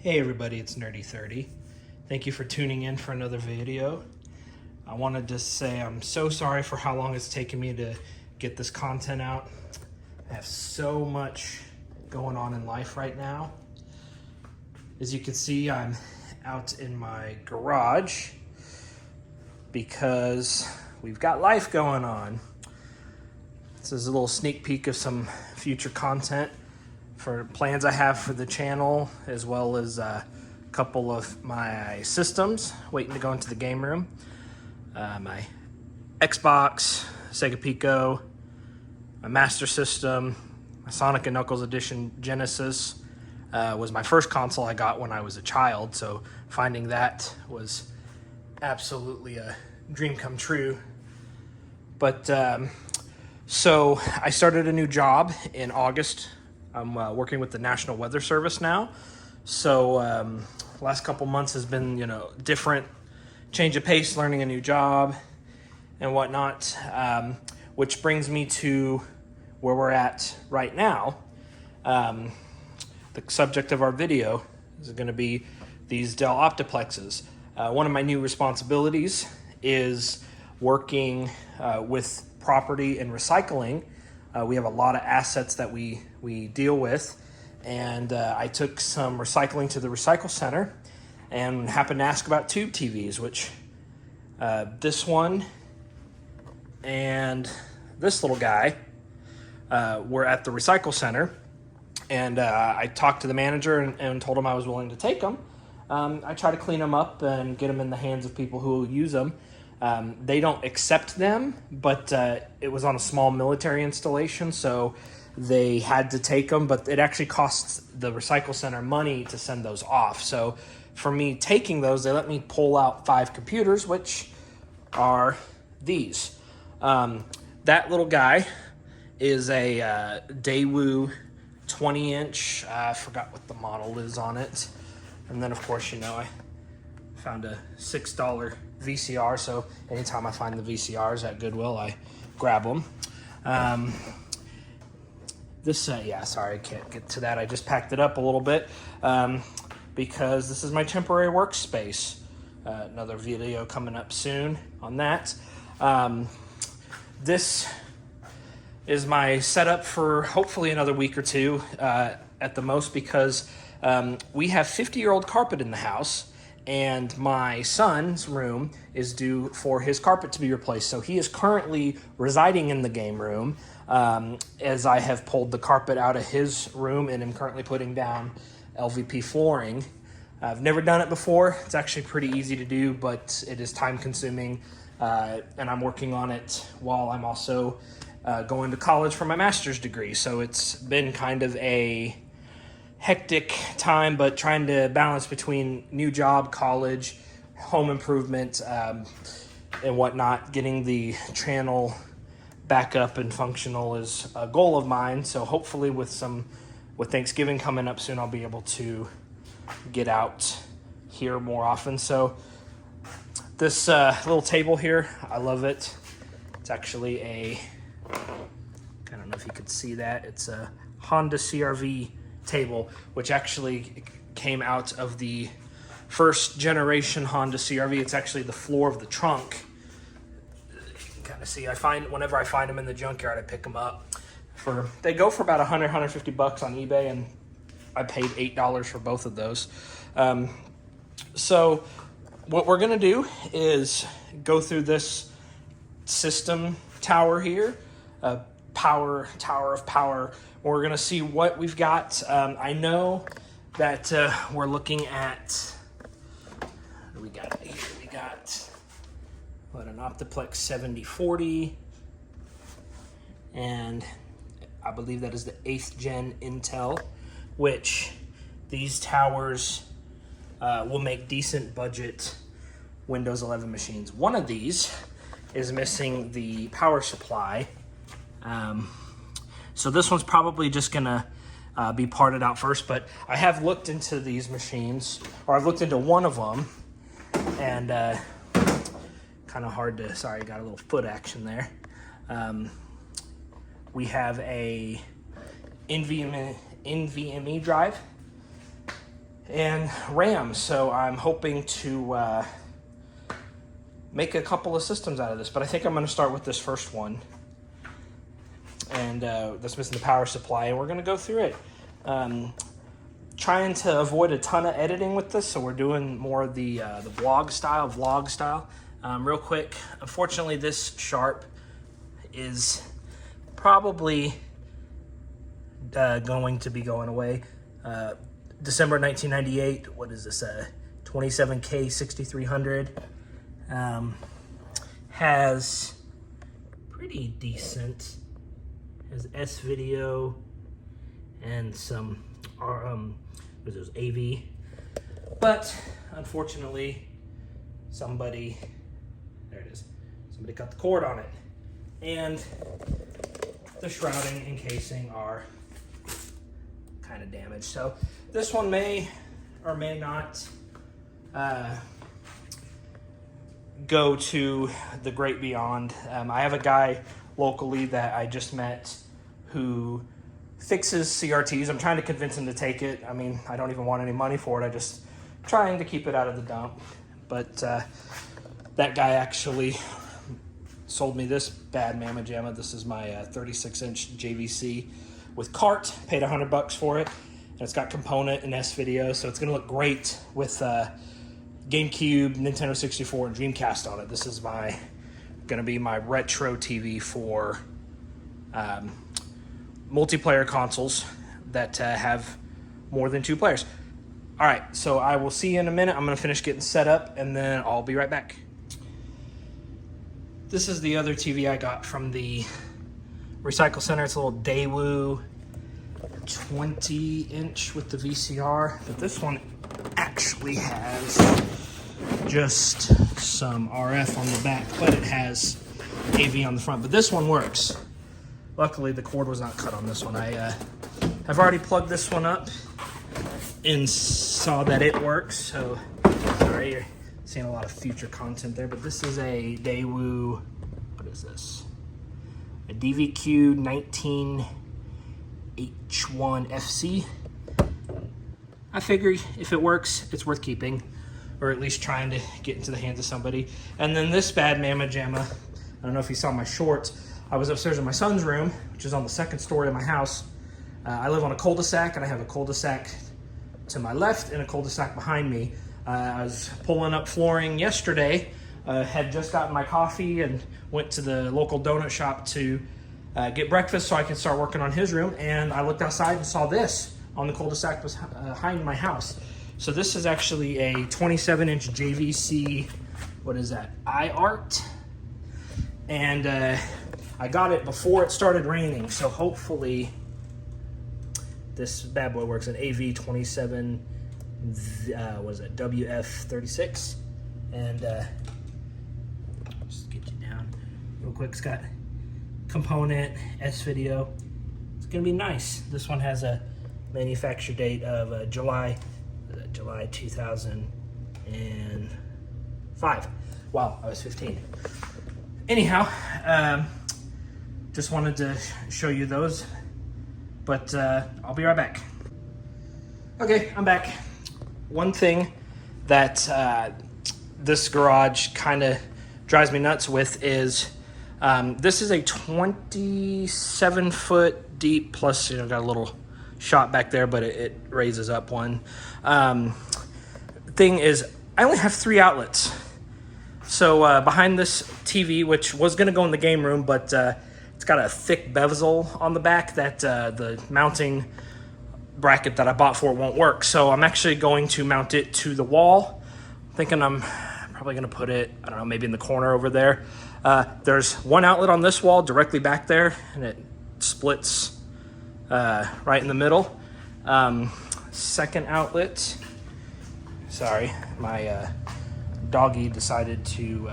Hey everybody, it's Nerdy30. Thank you for tuning in for another video. I wanted to say I'm so sorry for how long it's taken me to get this content out. I have so much going on in life right now. As you can see, I'm out in my garage because we've got life going on. This is a little sneak peek of some future content for plans I have for the channel, as well as a couple of my systems waiting to go into the game room. My Xbox, Sega Pico, my Master System, my Sonic & Knuckles Edition Genesis was my first console I got when I was a child, so finding that was absolutely a dream come true. But so I started a new job in August. I'm working with the National Weather Service now. So last couple months has been, different, change of pace, learning a new job and whatnot, which brings me to where we're at right now. The subject of our video is going to be these Dell Optiplexes. One of my new responsibilities is working with property and recycling. We have a lot of assets that we deal with, and I took some recycling to the recycle center and happened to ask about tube TVs, which this one and this little guy were at the recycle center, and I talked to the manager and told him I was willing to take them. I try to clean them up and get them in the hands of people who will use them. They don't accept them, but it was on a small military installation, so they had to take them, but it actually costs the recycle center money to send those off. So for me taking those, they let me pull out 5 computers, which are these. That little guy is a Daewoo 20-inch. I forgot what the model is on it. And then, of course, I found a $6 VCR, so anytime I find the VCRs at Goodwill, I grab them. Sorry, I can't get to that. I just packed it up a little bit because this is my temporary workspace. Another video coming up soon on that. This is my setup for hopefully another week or two at the most, because we have 50-year-old carpet in the house, and my son's room is due for his carpet to be replaced. So he is currently residing in the game room as I have pulled the carpet out of his room and am currently putting down LVP flooring. I've never done it before. It's actually pretty easy to do, but it is time consuming, and I'm working on it while I'm also going to college for my master's degree. So it's been kind of a hectic time, but trying to balance between new job, college, home improvement, and whatnot. Getting the channel back up and functional is a goal of mine. So hopefully with Thanksgiving coming up soon, I'll be able to get out here more often. So this little table here, I love it. It's actually I don't know if you could see that. It's a Honda CR-V table, which actually came out of the first generation Honda CR-V. It's actually the floor of the trunk. You can kind of see, whenever I find them in the junkyard, I pick them up. They go for about $150 on eBay, and I paid $8 for both of those. So what we're gonna do is go through this system tower here, tower of power. We're going to see what we've got. I know that we're looking at, what do we got here? We got, an Optiplex 7040, and I believe that is the 8th gen Intel, which these towers will make decent budget Windows 11 machines. One of these is missing the power supply. So this one's probably just gonna be parted out first, but I have looked into these machines, or I've looked into one of them, and kind of hard to, sorry, got a little foot action there. We have a NVMe drive, and RAM. So I'm hoping to make a couple of systems out of this, but I think I'm going to start with this first one, and that's missing the power supply, and we're going to go through it. Trying to avoid a ton of editing with this, so we're doing more of the vlog style. Real quick, unfortunately, this Sharp is probably going to be going away. December 1998. What is this? 27K 6300. Has pretty decent. Has S video and some was those AV, but unfortunately, somebody cut the cord on it, and the shrouding and casing are kind of damaged. So this one may or may not go to the great beyond. I have a guy locally that I just met who fixes CRTs. I'm trying to convince him to take it. I mean, I don't even want any money for it. I just trying to keep it out of the dump. But that guy actually sold me this bad mamma jamma. This is my 36-inch JVC with cart. Paid $100 for it. And it's got component and S video, so it's gonna look great with GameCube, Nintendo 64, and Dreamcast on it. This is gonna be my retro TV for multiplayer consoles that have more than 2 players. All right, so I will see you in a minute. I'm gonna finish getting set up, and then I'll be right back. This is the other TV I got from the recycle center. It's a little Daewoo 20-inch with the VCR, but this one actually has just some RF on the back, but it has AV on the front. But this one works. Luckily, the cord was not cut on this one. I've already plugged this one up and saw that it works. So, sorry, you're seeing a lot of future content there. But this is a Daewoo. What is this? A DVQ 19H1 FC. I figure if it works, it's worth keeping, or at least trying to get into the hands of somebody. And then this bad mamma jamma. I don't know if you saw my shorts. I was upstairs in my son's room, which is on the 2nd story of my house. I live on a cul-de-sac, and I have a cul-de-sac to my left and a cul-de-sac behind me. I was pulling up flooring yesterday, had just gotten my coffee and went to the local donut shop to get breakfast so I could start working on his room, and I looked outside and saw this on the cul-de-sac behind my house. So this is actually a 27-inch JVC, what is that, iArt? And I got it before it started raining, so hopefully this bad boy works. An AV27, what is it, WF36. And just get you down real quick. It's got component, S video. It's gonna be nice. This one has a manufacture date of July 2005. Wow, I was 15. Anyhow, just wanted to show you those, but I'll be right back. Okay, I'm back. One thing that this garage kind of drives me nuts with is this is a 27-foot deep, plus got a little shot back there, but it raises up one. Thing is, I only have 3 outlets. So behind this TV, which was going to go in the game room, but it's got a thick bezel on the back that the mounting bracket that I bought for it won't work. So I'm actually going to mount it to the wall. Thinking I'm probably going to put it, I don't know, maybe in the corner over there. There's one outlet on this wall directly back there, and it splits right in the middle. Second outlet, sorry, my doggy decided to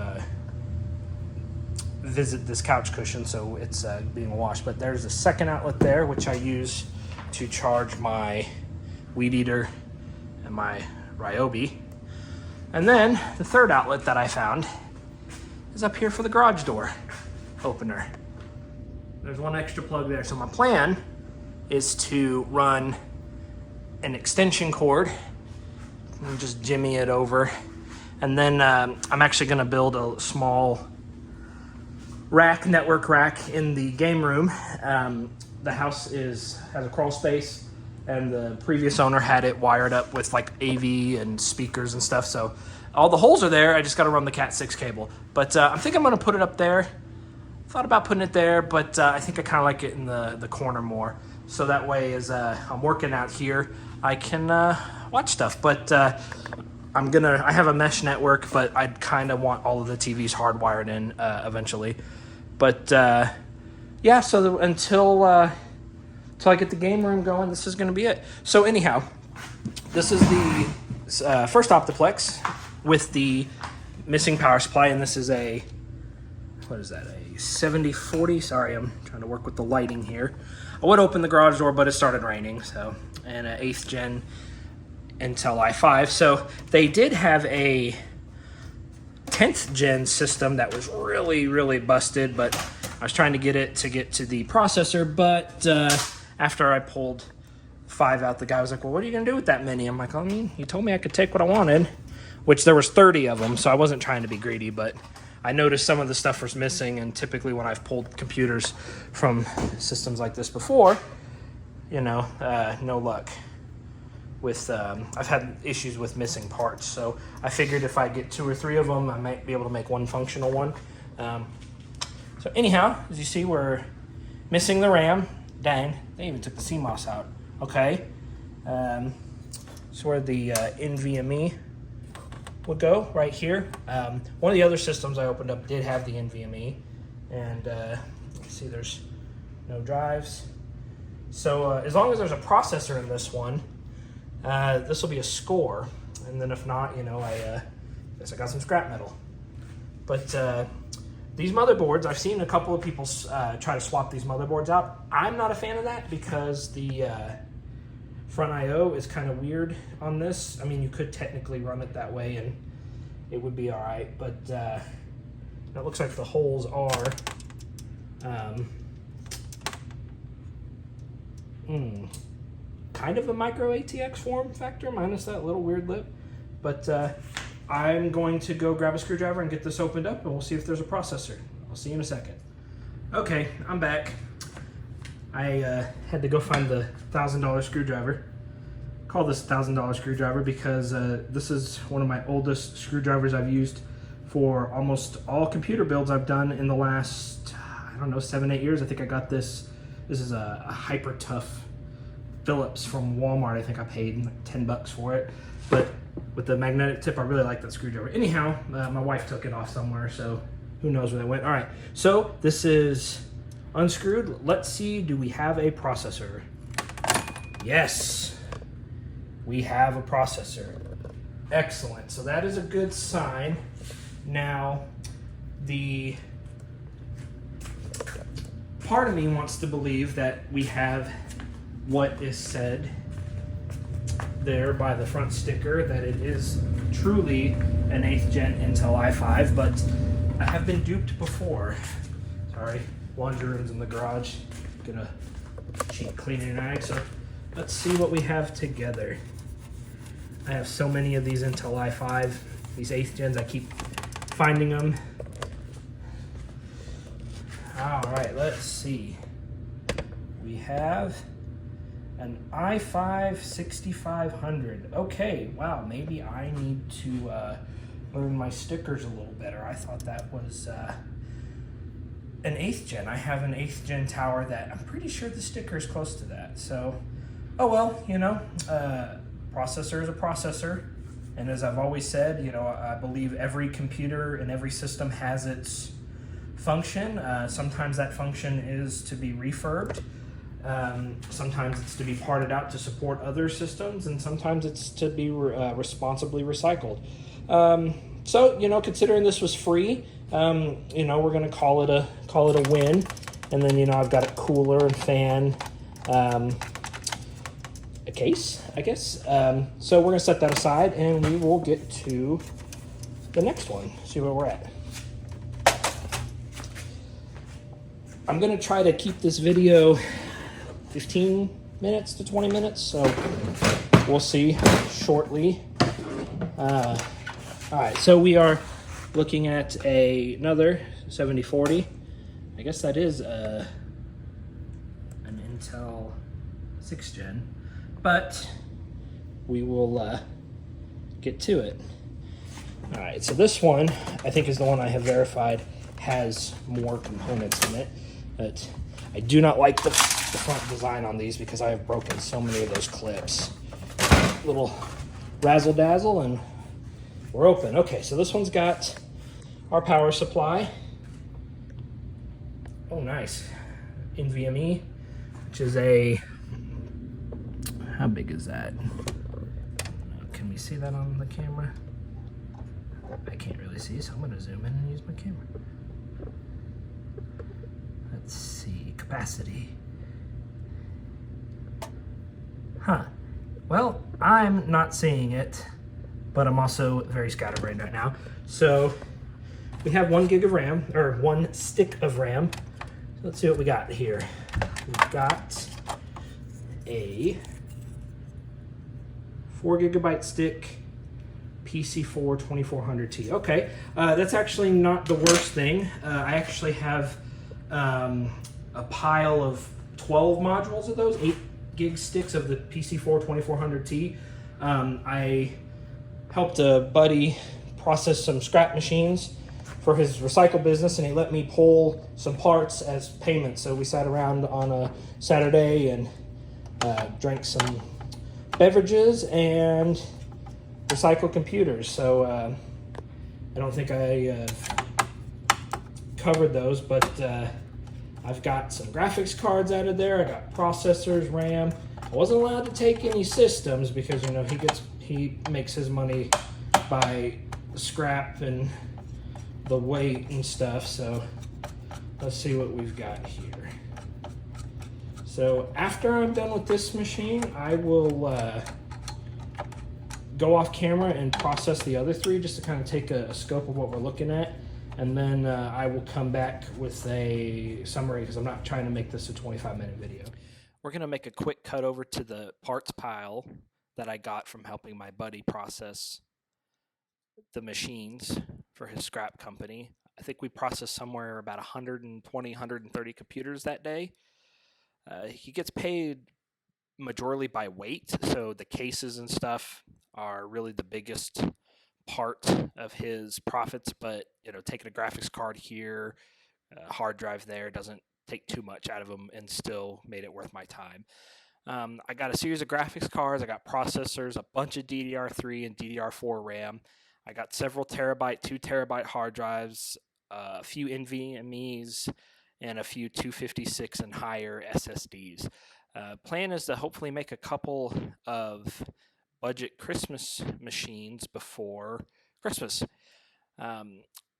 visit this couch cushion, so it's being washed. But there's a second outlet there, which I use to charge my Weed Eater and my Ryobi. And then the third outlet that I found is up here for the garage door opener. There's one extra plug there. So my plan is to run an extension cord and just jimmy it over. And then I'm actually going to build a small network rack in the game room. The house has a crawl space, and the previous owner had it wired up with like AV and speakers and stuff. So all the holes are there. I just got to run the Cat 6 cable. But I think I'm going to put it up there. Thought about putting it there, but I think I kind of like it in the corner more. So that way, as I'm working out here, I can watch stuff. But I have a mesh network, but I'd kind of want all of the TVs hardwired in eventually. But yeah, so until I get the game room going, this is going to be it. So anyhow, this is the first Optiplex with the missing power supply, and this is a, what is that, a 7040? Sorry, I'm trying to work with the lighting here. I would open the garage door, but it started raining, so, and an 8th gen Intel i5. So they did have a 10th gen system that was really, really busted, but I was trying to get it to get to the processor, but after I pulled 5 out, the guy was like, well, what are you gonna do with that many? I'm like, I mean, you told me I could take what I wanted, which there was 30 of them, so I wasn't trying to be greedy, but I noticed some of the stuff was missing, and typically when I've pulled computers from systems like this before, you know, no luck. With I've had issues with missing parts, so I figured if I get 2 or 3 of them, I might be able to make one functional one. So anyhow, as you see, we're missing the RAM. Dang, they even took the CMOS out. Okay, so where the NVMe would go, right here. One of the other systems I opened up did have the NVMe, and you see there's no drives. So as long as there's a processor in this one, this will be a score, and then if not, you know, I guess I got some scrap metal. But these motherboards, I've seen a couple of people try to swap these motherboards out. I'm not a fan of that because the front I/O is kind of weird on this. I mean, you could technically run it that way and it would be all right, but it looks like the holes are kind of a micro ATX form factor, minus that little weird lip. But I'm going to go grab a screwdriver and get this opened up, and we'll see if there's a processor. I'll see you in a second. Okay, I'm back. I had to go find the $1,000 screwdriver. Call this $1,000 screwdriver because this is one of my oldest screwdrivers I've used for almost all computer builds I've done in the last, I don't know, 7-8 years. I think I got this. This is a hyper tough Phillips from Walmart. I think I paid like 10 bucks for it, but with the magnetic tip, I really like that screwdriver. Anyhow, my wife took it off somewhere, so who knows where they went. All right, so this is unscrewed. Let's see, do we have a processor? Yes, we have a processor. Excellent, so that is a good sign. Now, the part of me wants to believe that we have what is said there by the front sticker, that it is truly an 8th gen Intel i5, but I have been duped before. Sorry, laundry room's in the garage. Gonna cheat cleaning rag, so let's see what we have together. I have so many of these Intel i5, these 8th gens, I keep finding them. All right, let's see. We have an i5 6500. Okay, wow, maybe I need to learn my stickers a little better. I thought that was an 8th gen. I have an 8th gen tower that I'm pretty sure the sticker is close to that. So, oh well, you know, processor is a processor. And as I've always said, you know, I believe every computer and every system has its function. Sometimes that function is to be refurbed. Sometimes it's to be parted out to support other systems, and sometimes it's to be responsibly recycled. So, you know, considering this was free, you know, we're going to call it a win. And then, you know, I've got a cooler and fan, a case, I guess. So we're going to set that aside, and we will get to the next one, see where we're at. I'm going to try to keep this video 15 minutes to 20 minutes, so we'll see shortly. All right, so we are looking at another 7040. I guess that is an Intel 6th gen, but we will get to it. All right, so this one, I think, is the one I have verified has more components in it, but I do not like the front design on these because I have broken so many of those clips. Little razzle dazzle, and we're open. Okay, so this one's got our power supply. Oh, nice. NVMe, which is a, how big is that? Can we see that on the camera? I can't really see, so I'm gonna zoom in and use my camera. Let's see, capacity. Huh. Well, I'm not seeing it, but I'm also very scatterbrained right now. So we have 1 gig of RAM, or 1 stick of RAM. So let's see what we got here. We've got a 4 gigabyte stick, PC4 2400T. Okay, that's actually not the worst thing. I actually have a pile of 12 modules of those, 8 gig sticks of the PC4 2400T. I helped a buddy process some scrap machines for his recycle business, and he let me pull some parts as payment. So we sat around on a Saturday and drank some beverages and recycle computers. So I don't think I covered those, but I've got some graphics cards out of there. I got processors, RAM. I wasn't allowed to take any systems because, you know, he makes his money by scrap and the weight and stuff. So let's see what we've got here. So after I'm done with this machine, I will go off camera and process the other 3 just to kind of take a scope of what we're looking at. And then I will come back with a summary because I'm not trying to make this a 25-minute video. We're going to make a quick cut over to the parts pile that I got from helping my buddy process the machines for his scrap company. I think we processed somewhere about 120, 130 computers that day. He gets paid majorly by weight, so the cases and stuff are really the biggest part of his profits, but you know, taking a graphics card here, a hard drive there doesn't take too much out of them and still made it worth my time. I got a series of graphics cards, I got processors, a bunch of DDR3 and DDR4 RAM. I got several terabyte, 2 terabyte hard drives, a few NVMe's, and a few 256 and higher SSDs. Plan is to hopefully make a couple of budget Christmas machines before Christmas.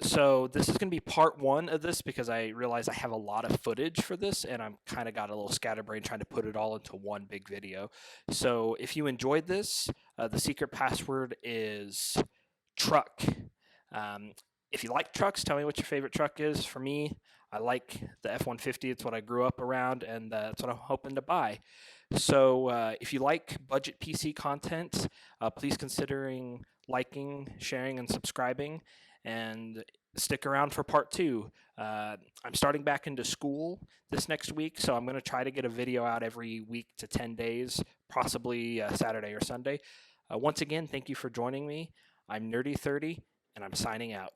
So this is going to be part 1 of this because I realize I have a lot of footage for this and I'm kind of got a little scatterbrained trying to put it all into one big video. So if you enjoyed this, the secret password is truck. If you like trucks, tell me what your favorite truck is. For me, I like the F-150. It's what I grew up around, and that's what I'm hoping to buy. So if you like budget PC content, please considering liking, sharing, and subscribing, and stick around for part 2. I'm starting back into school this next week, so I'm going to try to get a video out every week to 10 days, possibly Saturday or Sunday. Once again, thank you for joining me. I'm Nerdy30, and I'm signing out.